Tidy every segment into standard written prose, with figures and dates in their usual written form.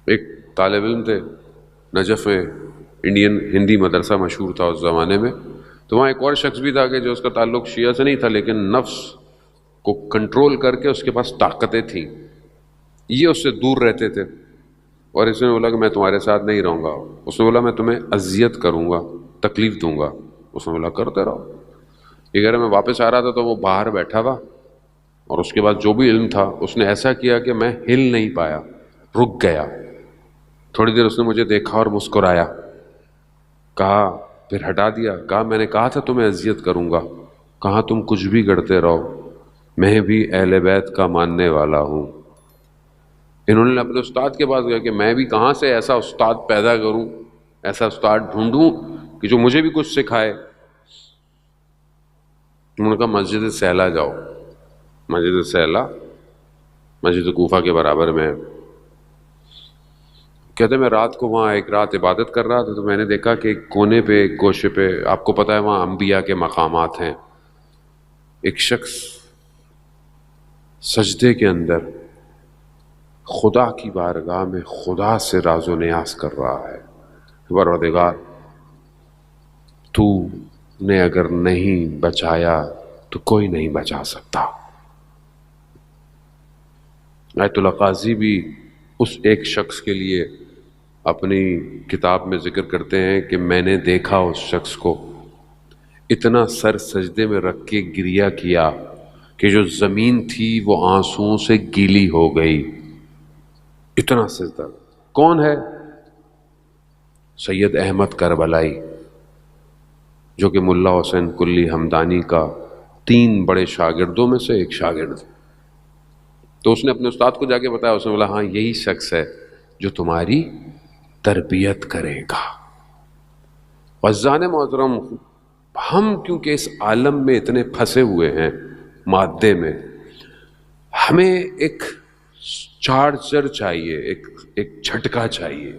ایک طالب علم تھے نجف میں، انڈین ہندی مدرسہ مشہور تھا اس زمانے میں، تو وہاں ایک اور شخص بھی تھا کہ جو اس کا تعلق شیعہ سے نہیں تھا، لیکن نفس کو کنٹرول کر کے اس کے پاس طاقتیں تھیں، یہ اس سے دور رہتے تھے۔ اور اس نے بولا کہ میں تمہارے ساتھ نہیں رہوں گا، اس نے بولا میں تمہیں اذیت کروں گا، تکلیف دوں گا۔ اس نے بولا کرتے رہو۔ یہ کہہ رہے میں واپس آ رہا تھا تو وہ باہر بیٹھا تھا، اور اس کے بعد جو بھی علم تھا اس نے ایسا کیا کہ میں ہل نہیں پایا، رک گیا۔ تھوڑی دیر اس نے مجھے دیکھا اور مسکرایا، کہا، پھر ہٹا دیا، کہا میں نے کہا تھا تمہیں اذیت کروں گا، کہا تم کچھ بھی کرتے رہو، میں بھی اہل بیت کا ماننے والا ہوں۔ انہوں نے اپنے استاد کے پاس گیا کہ میں بھی کہاں سے ایسا استاد پیدا کروں، ایسا استاد ڈھونڈوں کہ جو مجھے بھی کچھ سکھائے۔ انہوں نے کہا مسجد سہلا جاؤ۔ مسجد سہلا مسجد کوفہ کے برابر میں ہے۔ کہتے میں رات کو وہاں ایک رات عبادت کر رہا تھا تو میں نے دیکھا کہ ایک کونے پہ، ایک گوشے پہ، آپ کو پتہ ہے وہاں انبیاء کے مقامات ہیں، ایک شخص سجدے کے اندر خدا کی بارگاہ میں خدا سے راز و نیاز کر رہا ہے، پروردگار تو نے اگر نہیں بچایا تو کوئی نہیں بچا سکتا۔ آیت اللہ قاضی بھی اس ایک شخص کے لیے اپنی کتاب میں ذکر کرتے ہیں کہ میں نے دیکھا اس شخص کو اتنا سر سجدے میں رکھ کے گریہ کیا کہ جو زمین تھی وہ آنسوؤں سے گیلی ہو گئی، اتنا سجدہ۔ کون ہے؟ سید احمد کربلائی، جو کہ ملا حسین کلی ہمدانی کا 3 بڑے شاگردوں میں سے ایک شاگرد۔ تو اس نے اپنے استاد کو جا کے بتایا، اس نے بولا ہاں یہی شخص ہے جو تمہاری تربیت کرے گا۔ عزیزان محترم، ہم کیونکہ اس عالم میں اتنے پھنسے ہوئے ہیں مادے میں، ہمیں ایک چارجر چاہیے، ایک جھٹکا چاہیے،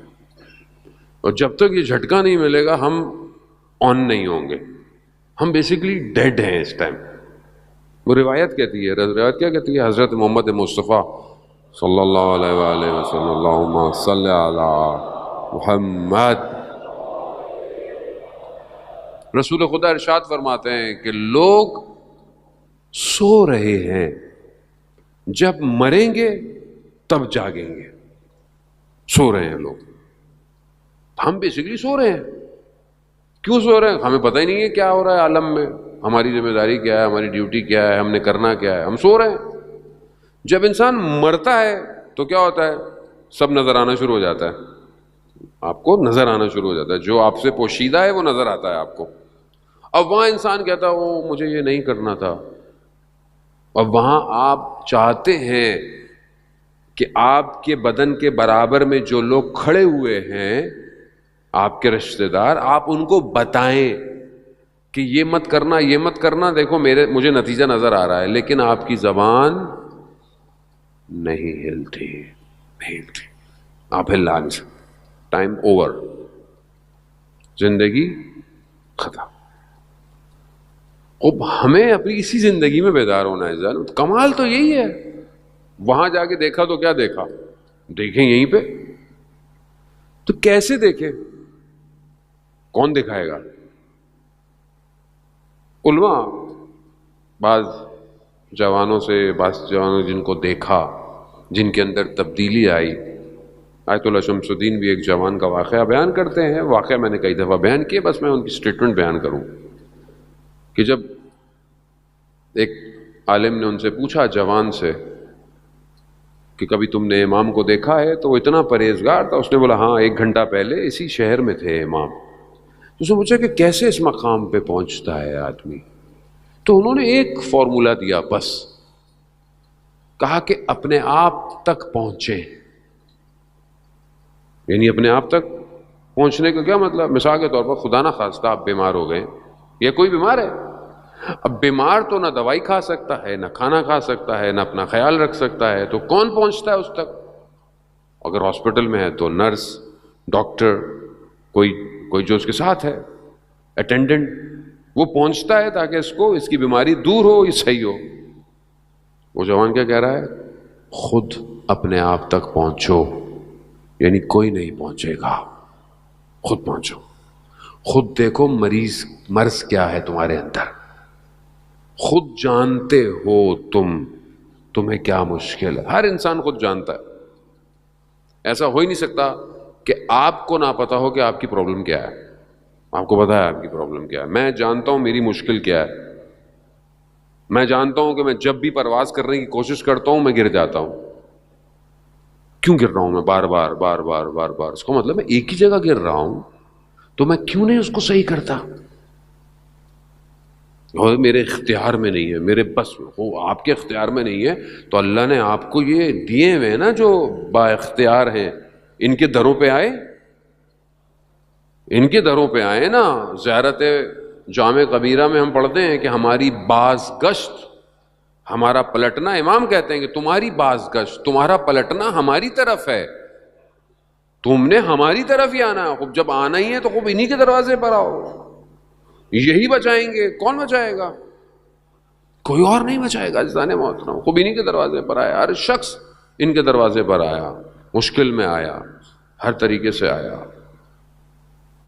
اور جب تک یہ جھٹکا نہیں ملے گا ہم آن نہیں ہوں گے۔ ہم بیسیکلی ڈیڈ ہیں اس ٹائم۔ وہ روایت کہتی ہے، روایت کیا کہتی ہے؟ حضرت محمد مصطفیٰ صلی اللہ علیہ وآلہ وسلم، اللہم صلی علی محمد، رسول خدا ارشاد فرماتے ہیں کہ لوگ سو رہے ہیں، جب مریں گے تب جاگیں گے۔ سو رہے ہیں لوگ، ہم بیسیکلی سو رہے ہیں۔ کیوں سو رہے ہیں؟ ہمیں پتہ ہی نہیں ہے کیا ہو رہا ہے عالم میں، ہماری ذمہ داری کیا ہے، ہماری ڈیوٹی کیا ہے، ہم نے کرنا کیا ہے، ہم سو رہے ہیں۔ جب انسان مرتا ہے تو کیا ہوتا ہے؟ سب نظر آنا شروع ہو جاتا ہے، آپ کو نظر آنا شروع ہو جاتا ہے، جو آپ سے پوشیدہ ہے وہ نظر آتا ہے آپ کو۔ اب وہاں انسان کہتا ہے وہ مجھے یہ نہیں کرنا تھا، اب وہاں آپ چاہتے ہیں کہ آپ کے بدن کے برابر میں جو لوگ کھڑے ہوئے ہیں، آپ کے رشتہ دار، آپ ان کو بتائیں کہ یہ مت کرنا، یہ مت کرنا، دیکھو مجھے نتیجہ نظر آ رہا ہے، لیکن آپ کی زبان نہیں ہلتی، نہیں ہلتی، آپ ہلا نہیں سکتے۔ ٹائم اوور، زندگی ختم۔ اب ہمیں اپنی اسی زندگی میں بیدار ہونا ہے۔ کمال تو یہی ہے، وہاں جا کے دیکھا تو کیا دیکھا، دیکھیں یہیں پہ، تو کیسے دیکھیں؟ کون دکھائے گا؟ علماء، بعض جوانوں جن کو دیکھا، جن کے اندر تبدیلی آئی۔ آیت اللہ شمس الدین بھی ایک جوان کا واقعہ بیان کرتے ہیں، واقعہ میں نے کئی دفعہ بیان کیا، بس میں ان کی سٹیٹمنٹ بیان کروں کہ جب ایک عالم نے ان سے پوچھا جوان سے کہ کبھی تم نے امام کو دیکھا ہے؟ تو وہ اتنا پرہیزگار تھا، اس نے بولا ہاں 1 گھنٹہ پہلے اسی شہر میں تھے امام۔ تو اس نے پوچھا کہ کیسے اس مقام پہ پہنچتا ہے آدمی؟ تو انہوں نے ایک فارمولہ دیا بس، کہا کہ اپنے آپ تک پہنچیں۔ یعنی اپنے آپ تک پہنچنے کا کیا مطلب؟ مثال کے طور پر خدا نہ خواستہ آپ بیمار ہو گئے، یا کوئی بیمار ہے، اب بیمار تو نہ دوائی کھا سکتا ہے، نہ کھانا کھا سکتا ہے، نہ اپنا خیال رکھ سکتا ہے، تو کون پہنچتا ہے اس تک؟ اگر ہاسپٹل میں ہے تو نرس، ڈاکٹر، کوئی جو اس کے ساتھ ہے، اٹینڈنٹ، وہ پہنچتا ہے تاکہ اس کی بیماری دور ہو، یہ صحیح ہو۔ وہ جوان کیا کہہ رہا ہے؟ خود اپنے آپ تک پہنچو، یعنی کوئی نہیں پہنچے گا، خود پہنچو، خود دیکھو مرض کیا ہے تمہارے اندر، خود جانتے ہو تمہیں کیا مشکل ہے. ہر انسان خود جانتا ہے. ایسا ہو ہی نہیں سکتا کہ آپ کو نہ پتا ہو کہ آپ کی پرابلم کیا ہے. آپ کو پتا ہے آپ کی پرابلم کیا ہے. میں جانتا ہوں میری مشکل کیا ہے. میں جانتا ہوں کہ میں جب بھی پرواز کرنے کی کوشش کرتا ہوں میں گر جاتا ہوں. کیوں گر رہا ہوں میں بار بار بار بار بار بار؟ اس کا مطلب میں ایک ہی جگہ گر رہا ہوں تو میں کیوں نہیں اس کو صحیح کرتا؟ اور میرے اختیار میں نہیں ہے، میرے بس میں ہو، آپ کے اختیار میں نہیں ہے تو اللہ نے آپ کو یہ دیے ہوئے نا جو با اختیار ہیں، ان کے دروں پہ آئے، ان کے دروں پہ آئے نا. زیارت جامع کبیرہ میں ہم پڑھتے ہیں کہ ہماری باز گشت، ہمارا پلٹنا، امام کہتے ہیں کہ تمہاری باز گشت، تمہارا پلٹنا ہماری طرف ہے، تم نے ہماری طرف ہی آنا ہے. خوب جب آنا ہی ہے تو خوب انہی کے دروازے پر آؤ. یہی بچائیں گے. کون بچائے گا؟ کوئی اور نہیں بچائے گا. عزیزان محترم، خوب انہی کے دروازے پر آیا. ہر شخص ان کے دروازے پر آیا، مشکل میں آیا، ہر طریقے سے آیا.